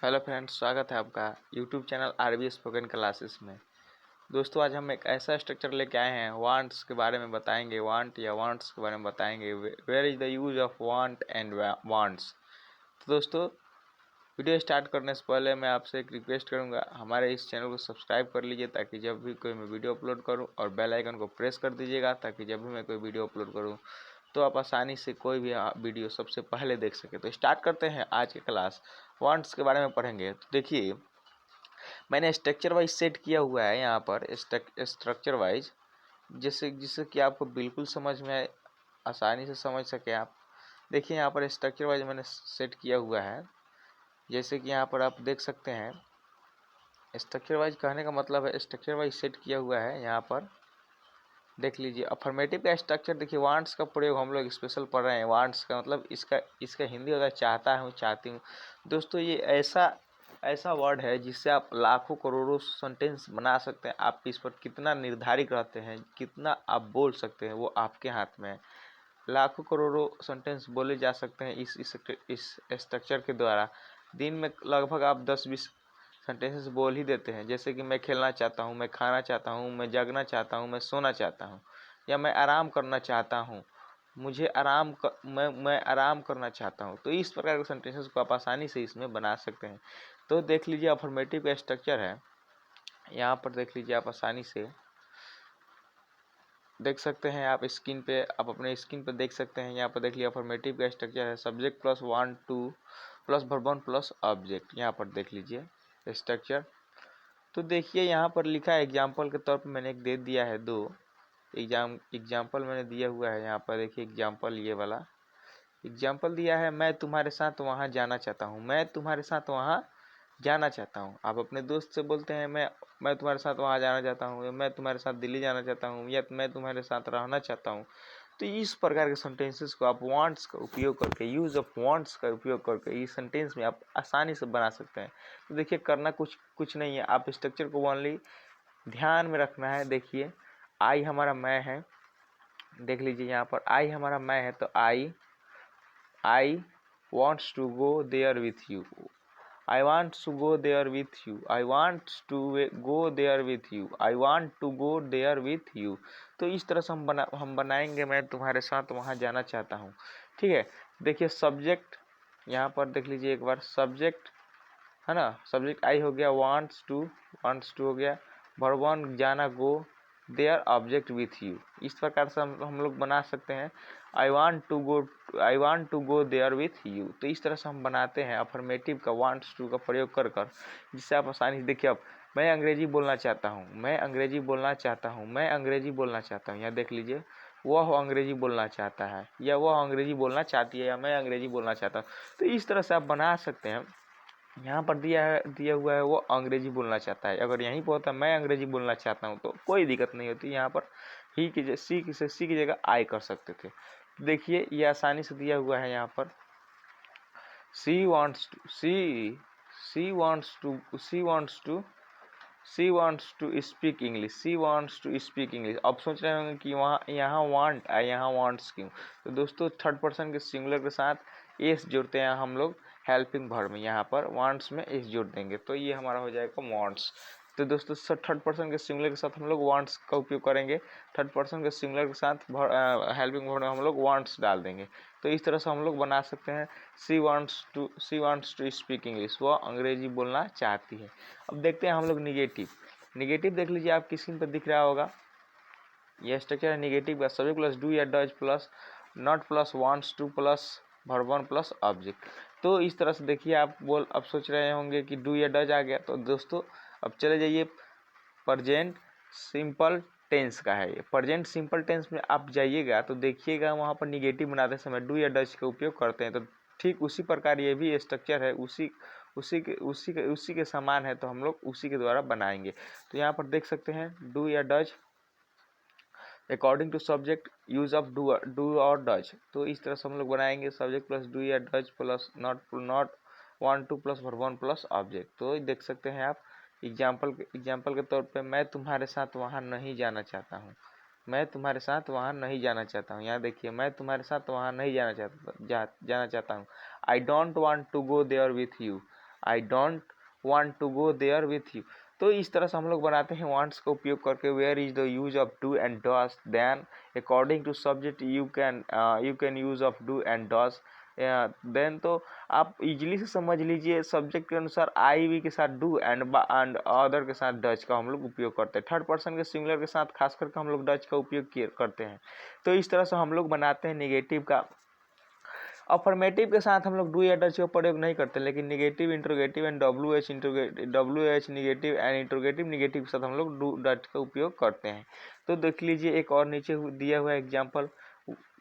Hello friends, स्वागत है आपका YouTube channel RB spoken classes में। दोस्तों, आज हम एक ऐसा स्ट्रक्चर लेके आए हैं, वांट्स के बारे में बताएंगे। वांट या वांट्स के बारे में बताएंगे। Where is the use of want and wants. तो दोस्तों, वीडियो स्टार्ट करने से पहले मैं आपसे एक रिक्वेस्ट करूंगा, हमारे इस चैनल को सब्सक्राइब कर लीजिए ताकि जब भी कोई मैं वीडियो अपलोड करूं, और बेल आइकन को प्रेस कर दीजिएगा ताकि जब भी मैं कोई वीडियो अपलोड करूं तो आप आसानी से कोई भी वीडियो सबसे पहले देख सके। तो स्टार्ट करते हैं आज की क्लास। वांट्स के बारे में पढ़ेंगे। तो देखिए, मैंने स्ट्रक्चर वाइज सेट किया हुआ है यहाँ पर, स्ट्रक्चर वाइज, जिससे कि आपको बिल्कुल समझ में आए, आसानी से समझ सके आप। देखिए, यहाँ पर स्ट्रक्चर वाइज मैंने सेट किया हुआ है। जैसे कि यहाँ पर आप देख सकते हैं, स्ट्रक्चर वाइज कहने का मतलब है स्ट्रक्चर वाइज सेट किया हुआ है। यहाँ पर देख लीजिए, अफर्मेटिव का स्ट्रक्चर। देखिए, वांट्स का प्रयोग हम लोग स्पेशल पढ़ रहे हैं। वांट्स का मतलब इसका हिंदी होता है चाहता हूँ, चाहती हूँ। दोस्तों, ये ऐसा ऐसा वर्ड है जिससे आप लाखों करोड़ों सेंटेंस बना सकते हैं। आप इस पर कितना निर्धारित रहते हैं, कितना आप बोल सकते हैं, वो आपके हाथ में है। लाखों करोड़ों सेंटेंस बोले जा सकते हैं इस स्ट्रक्चर के द्वारा। दिन में लगभग आप 10-20 सेंटेंसेस बोल ही देते हैं। जैसे कि मैं खेलना चाहता हूँ, मैं खाना चाहता हूँ, मैं जगना चाहता हूँ, मैं सोना चाहता हूँ, या मैं आराम करना चाहता हूँ, मुझे मैं आराम करना चाहता हूँ। तो इस प्रकार के सेंटेंसेस को आप आसानी से इसमें बना सकते हैं। तो देख लीजिए, अफर्मेटिव का स्ट्रक्चर है। यहाँ पर देख लीजिए, आप आसानी से देख सकते हैं। आप स्क्रीन पे, आप अपने स्क्रीन पे देख सकते हैं। यहाँ पर देख लिया, अफर्मेटिव का स्ट्रक्चर है subject plus want to plus verb one plus object. यहाँ पर देख लीजिए स्ट्रक्चर। तो देखिए, यहाँ पर लिखा है एग्जाम्पल के तौर पर मैंने एक दे दिया है, दो एग्जाम्पल मैंने दिया हुआ है। यहाँ पर देखिए एग्जाम्पल, ये वाला एग्जाम्पल दिया है, मैं तुम्हारे साथ वहाँ जाना चाहता हूँ। मैं तुम्हारे साथ वहाँ जाना चाहता हूँ। आप अपने दोस्त से बोलते हैं, मैं तुम्हारे साथ वहाँ जाना चाहता हूँ, या मैं तुम्हारे साथ दिल्ली जाना चाहता हूँ, या मैं तुम्हारे साथ रहना चाहता हूँ। तो इस प्रकार के सेंटेंसेस को आप वांट्स का उपयोग करके, यूज ऑफ वांट्स का उपयोग करके इस सेंटेंस में आप आसानी से बना सकते हैं। तो देखिए, करना कुछ नहीं है, आप स्ट्रक्चर को ओनली ध्यान में रखना है। देखिए, आई हमारा मैं है। देख लीजिए, यहाँ पर आई हमारा मैं है, तो I wants to go there with you. I want to go there with you. I want to go there with you. I want to go there with you. तो इस तरह से हम बनाएंगे, मैं तुम्हारे साथ वहाँ जाना चाहता हूँ। ठीक है। देखिए, सब्जेक्ट यहाँ पर देख लीजिए एक बार, सब्जेक्ट है ना, सब्जेक्ट आई हो गया, वांट्स टू हो गया, वर्ब वन जाना, go, there object with you. इस प्रकार से हम लोग बना सकते हैं, I want to go there with you. तो इस तरह से हम बनाते हैं अफर्मेटिव का वांट्स टू का प्रयोग कर जिससे आप आसानी से देखिए। अब मैं अंग्रेजी बोलना चाहता हूँ, मैं अंग्रेजी बोलना चाहता हूँ, मैं अंग्रेजी बोलना चाहता हूँ। यहाँ देख लीजिए, वह अंग्रेजी बोलना चाहता है, या वह अंग्रेजी बोलना चाहती है, या मैं अंग्रेजी बोलना चाहता हूँ। तो इस तरह से आप बना सकते हैं। यहाँ पर दिया हुआ है वो अंग्रेजी बोलना चाहता है। अगर यहीं पर होता मैं अंग्रेजी बोलना चाहता हूँ तो कोई दिक्कत नहीं होती। यहाँ पर सी की जगह आई कर सकते थे। देखिए, ये आसानी से दिया हुआ है। यहाँ पर she wants to she wants to speak English. She wants to speak English. अब सोच रहे होंगे कि वहाँ यहाँ वांट है, यहाँ वांट्स क्यों। तो दोस्तों, थर्ड पर्सन के सिंगुलर के साथ एस जोड़ते हैं हम लोग हेल्पिंग वर्ब में। यहाँ पर वांट्स में एस जोड़ देंगे तो ये हमारा हो जाएगा वांट्स। तो दोस्तों, थर्ड पर्सन के सिंगुलर के साथ हम लोग वांट्स का उपयोग करेंगे। थर्ड पर्सन के सिंगुलर के साथ हेल्पिंग वर्ब में हम लोग वांट्स डाल देंगे। तो इस तरह से हम लोग बना सकते हैं, she wants to speak English. वह अंग्रेजी बोलना चाहती है। अब देखते हैं हम लोग निगेटिव देख लीजिए, आपकी स्क्रीन पर दिख रहा होगा। यह स्ट्रक्चर है निगेटिव का, सब्जेक्ट प्लस डू या does plus not plus wants to plus verb one plus object. तो इस तरह से देखिए, अब सोच रहे होंगे कि डू या डज आ गया। तो दोस्तों, अब चले जाइए, प्रेजेंट सिंपल टेंस का है ये। प्रेजेंट सिंपल टेंस में आप जाइएगा तो देखिएगा, वहाँ पर निगेटिव बनाते समय डू या डज का उपयोग करते हैं। तो ठीक उसी प्रकार ये भी स्ट्रक्चर है, उसी के समान है। तो हम लोग उसी के द्वारा बनाएंगे। तो यहाँ पर देख सकते हैं, डू या does according to subject, use of do और डज। तो इस तरह से हम लोग बनाएंगे, सब्जेक्ट प्लस डू या does plus not want to plus verb one plus object. तो देख सकते हैं आप, एग्जाम्पल के तौर पे, मैं तुम्हारे साथ वहाँ नहीं जाना चाहता हूँ। मैं तुम्हारे साथ वहाँ नहीं जाना चाहता हूँ। यहाँ देखिए, मैं तुम्हारे साथ वहाँ नहीं जाना चाहता हूँ। I don't want to go there with you. I don't want to go there with you. तो इस तरह से हम लोग बनाते हैं वांट्स का उपयोग करके। Where is the use of do and does, then according to subject you can use of do and does. Then तो आप इजीली से समझ लीजिए, सब्जेक्ट के अनुसार आई वी के साथ डू एंड अदर के साथ डज का हम लोग उपयोग करते हैं। थर्ड पर्सन के सिंगुलर के साथ खास करके हम लोग डज का उपयोग करते हैं। तो इस तरह से हम लोग बनाते हैं निगेटिव का। अफर्मेटिव के साथ हम लोग डू या डज का प्रयोग नहीं करते, लेकिन negative, interrogative and W H negative and interrogative negative के साथ हम लोग डू डज का उपयोग करते हैं। तो देख लीजिए एक और नीचे दिया हुआ एग्जाम्पल,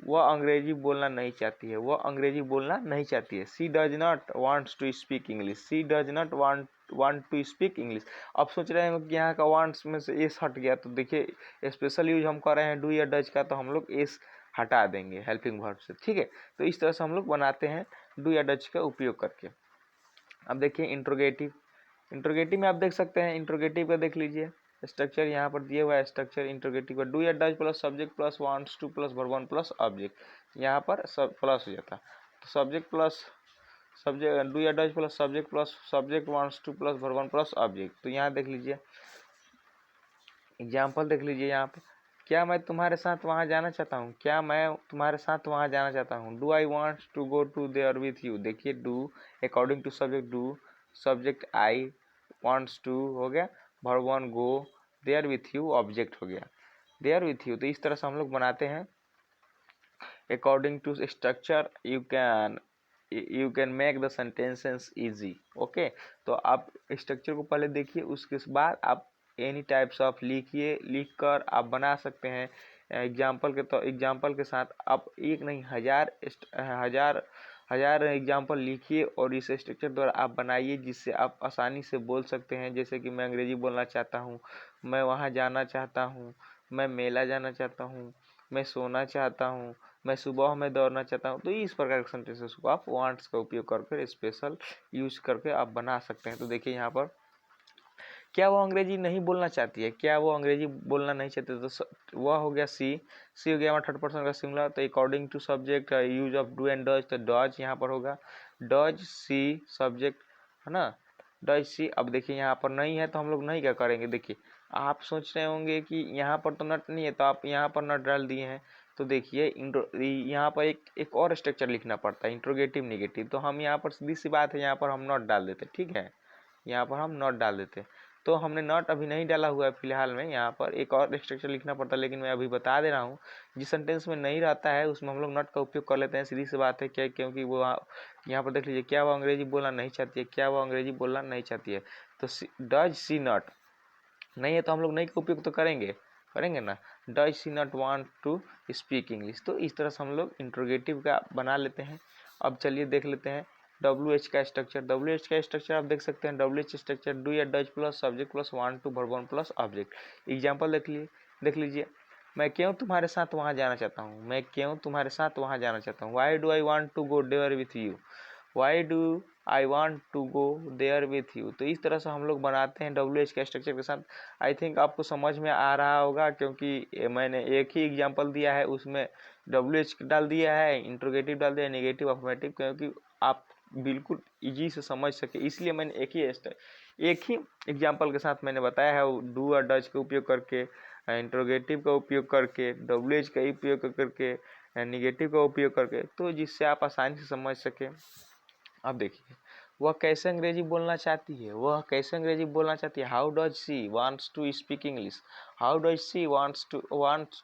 वह अंग्रेजी बोलना नहीं चाहती है, वह अंग्रेजी बोलना नहीं चाहती है। She does not wants to speak English, she does not want to speak English. अब सोच रहे हैं कि यहाँ का वांट्स में से एस हट गया, तो देखिए स्पेशल यूज हम कर रहे हैं डू या डज का, तो हम लोग एस हटा देंगे हेल्पिंग वर्ब से, ठीक है। तो इस तरह से हम लोग बनाते हैं डू या डज का उपयोग करके। अब देखिए इंट्रोगेटिव, इंट्रोगेटिव में आप देख सकते हैं, इंट्रोगेटिव का देख लीजिए स्ट्रक्चर यहाँ पर दिया हुआ है। स्ट्रक्चर इंट्रोगेटिव का डू या does plus subject plus wants to plus verb one plus object, यहाँ पर सब प्लस हो जाता, तो सब्जेक्ट प्लस सब्जेक्ट, डू या does plus subject wants to plus verb one plus object. तो यहाँ देख लीजिए एग्जाम्पल देख लीजिए यहाँ पर, क्या मैं तुम्हारे साथ वहाँ जाना चाहता हूँ, क्या मैं तुम्हारे साथ वहाँ जाना चाहता हूँ। Do I want to go to there with you, देखिए do according to subject do, subject I, wants to हो गया, verb one go, there with you object हो गया, देयर विथ यू। तो इस तरह से हम लोग बनाते हैं according to structure. You can make the sentences easy, okay. तो आप स्ट्रक्चर को पहले देखिए, उसके बाद आप एनी टाइप्स ऑफ लिखिए, लिख कर आप बना सकते हैं एग्जाम्पल के। तो एग्जाम्पल के साथ आप एक नहीं हजार एग्जाम्पल लिखिए और इस स्ट्रक्चर द्वारा आप बनाइए, जिससे आप आसानी से बोल सकते हैं। जैसे कि मैं अंग्रेजी बोलना चाहता हूँ, मैं वहाँ जाना चाहता हूँ, मैं मेला जाना चाहता हूँ, मैं सोना चाहता हूँ, मैं सुबह में दौड़ना चाहता हूँ। तो इस प्रकार के सेंटेंसेस को आप वांट्स का उपयोग करके स्पेशल यूज करके आप बना सकते हैं। तो देखिए यहाँ पर, क्या वो अंग्रेजी नहीं बोलना चाहती है, क्या वो अंग्रेजी बोलना नहीं चाहती, तो वह हो गया सी, सी हो गया हमारा थर्ड पर्सन का सिंगुलर। तो according to subject use of do and does, तो डज यहाँ पर होगा, डज सी सब्जेक्ट है ना, डज सी। अब देखिए यहाँ पर नहीं है तो हम लोग नहीं क्या करेंगे, देखिए आप सोच रहे होंगे कि यहाँ पर तो नट नहीं है, तो आप यहाँ पर नट डाल दिए हैं। तो देखिए यहाँ पर एक और स्ट्रक्चर लिखना पड़ता है, इंट्रोगेटिव निगेटिव। तो हम यहाँ पर सीधी सी बात है, यहाँ पर हम नॉट डाल देते, ठीक है, यहाँ पर हम नॉट डाल देते। तो हमने नॉट अभी नहीं डाला हुआ है फिलहाल में, यहाँ पर एक और स्ट्रक्चर लिखना पड़ता है, लेकिन मैं अभी बता दे रहा हूँ। जिस सेंटेंस में नहीं रहता है उसमें हम लोग नॉट का उपयोग कर लेते हैं, सीधी सी बात है। क्या, क्योंकि वो यहाँ पर देख लीजिए, क्या वो अंग्रेजी बोलना नहीं चाहती है, क्या वो अंग्रेजी बोलना नहीं चाहती है। तो डज सी नॉट नहीं है तो हम लोग नहीं का उपयोग तो करेंगे ना, does she not want to speak English. तो इस तरह से हम लोग इंट्रोगेटिव का बना लेते हैं। अब चलिए देख लेते हैं WH का स्ट्रक्चर। WH का स्ट्रक्चर आप देख सकते हैं, WH स्ट्रक्चर डू या does plus subject plus want to verb one plus object. Example देख लीजिए, मैं क्यों तुम्हारे साथ वहाँ जाना चाहता हूँ, मैं क्यों तुम्हारे साथ वहाँ जाना चाहता हूँ। Why do I want to go there with you, why do I want to go there with you. तो इस तरह से हम लोग बनाते हैं WH के स्ट्रक्चर के साथ। आई थिंक आपको समझ में आ रहा होगा, क्योंकि मैंने एक ही एग्जांपल दिया है, उसमें WH डाल दिया है, इंट्रोगेटिव डाल दिया है, नेगेटिव अफर्मेटिव, क्योंकि आप बिल्कुल इजी से समझ सके, इसलिए मैंने एक ही एग्जाम्पल के साथ मैंने बताया है। डू और डज का उपयोग करके, इंट्रोगेटिव का उपयोग करके, WH का उपयोग करके, निगेटिव का उपयोग करके, तो जिससे आप आसानी से समझ सके। अब देखिए वह कैसे अंग्रेजी बोलना चाहती है, वह कैसे अंग्रेजी बोलना चाहती है। How does she wants to speak English, how does she wants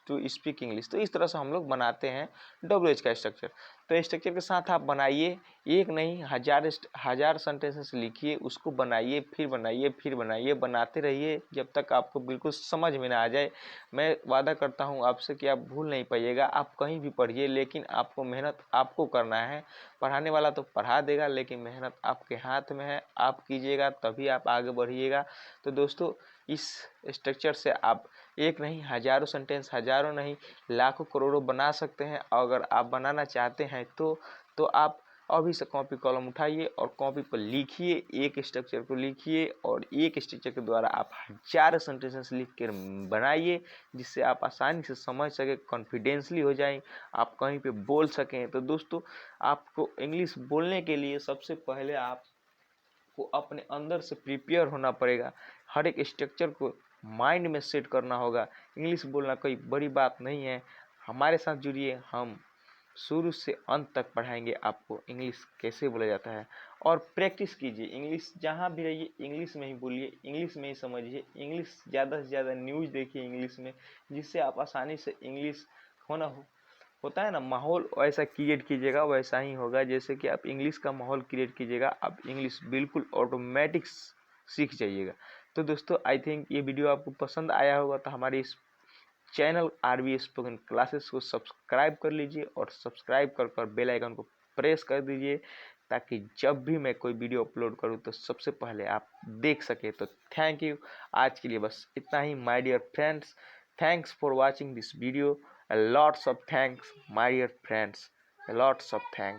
to speak English. तो इस तरह से हम लोग बनाते हैं WH का स्ट्रक्चर। तो स्ट्रक्चर के साथ आप बनाइए, एक नहीं हजार सेंटेंसेस लिखिए, उसको बनाइए, फिर बनाइए, फिर बनाइए, बनाते रहिए जब तक आपको बिल्कुल समझ में ना आ जाए। मैं वादा करता हूँ आपसे कि आप भूल नहीं पाइएगा। आप कहीं भी पढ़िए, लेकिन आपको मेहनत आपको करना है। पढ़ाने वाला तो पढ़ा देगा, लेकिन मेहनत आपके हाथ में है, आप कीजिएगा तभी आप आगे बढ़िएगा। तो दोस्तों इस स्ट्रक्चर से आप एक नहीं हजारों सेंटेंस, हजारों नहीं लाखों करोड़ों बना सकते हैं। अगर आप बनाना चाहते हैं तो आप अभी से कॉपी कलम उठाइए और कॉपी पर लिखिए, एक स्ट्रक्चर को लिखिए और एक स्ट्रक्चर के द्वारा आप हजारों सेंटेंसेस लिख कर बनाइए, जिससे आप आसानी से समझ सके, कॉन्फिडेंसली हो जाए, आप कहीं पे बोल सकें। तो दोस्तों आपको इंग्लिश बोलने के लिए सबसे पहले आप आपको अपने अंदर से प्रिपेयर होना पड़ेगा, हर एक स्ट्रक्चर को माइंड में सेट करना होगा। इंग्लिश बोलना कोई बड़ी बात नहीं है। हमारे साथ जुड़िए, हम शुरू से अंत तक पढ़ाएंगे आपको इंग्लिश कैसे बोला जाता है। और प्रैक्टिस कीजिए, इंग्लिश जहाँ भी रहिए इंग्लिश में ही बोलिए, इंग्लिश में ही समझिए, इंग्लिश ज़्यादा से ज़्यादा न्यूज़ देखिए इंग्लिश में, जिससे आप आसानी से इंग्लिश होता है ना, माहौल वैसा क्रिएट कीजिएगा, वैसा ही होगा। जैसे कि आप इंग्लिश का माहौल क्रिएट कीजिएगा, आप इंग्लिश बिल्कुल ऑटोमेटिक सीख जाइएगा। तो दोस्तों आई थिंक ये वीडियो आपको पसंद आया होगा, तो हमारे इस चैनल आरवी स्पोकन क्लासेस को सब्सक्राइब कर लीजिए और सब्सक्राइब कर बेल आइकन को प्रेस कर दीजिए, ताकि जब भी मैं कोई वीडियो अपलोड करूं तो सबसे पहले आप देख सके। तो थैंक यू, आज के लिए बस इतना ही my dear friends. Thanks for watching this video, a lots of thanks my dear friends, a lots of thanks।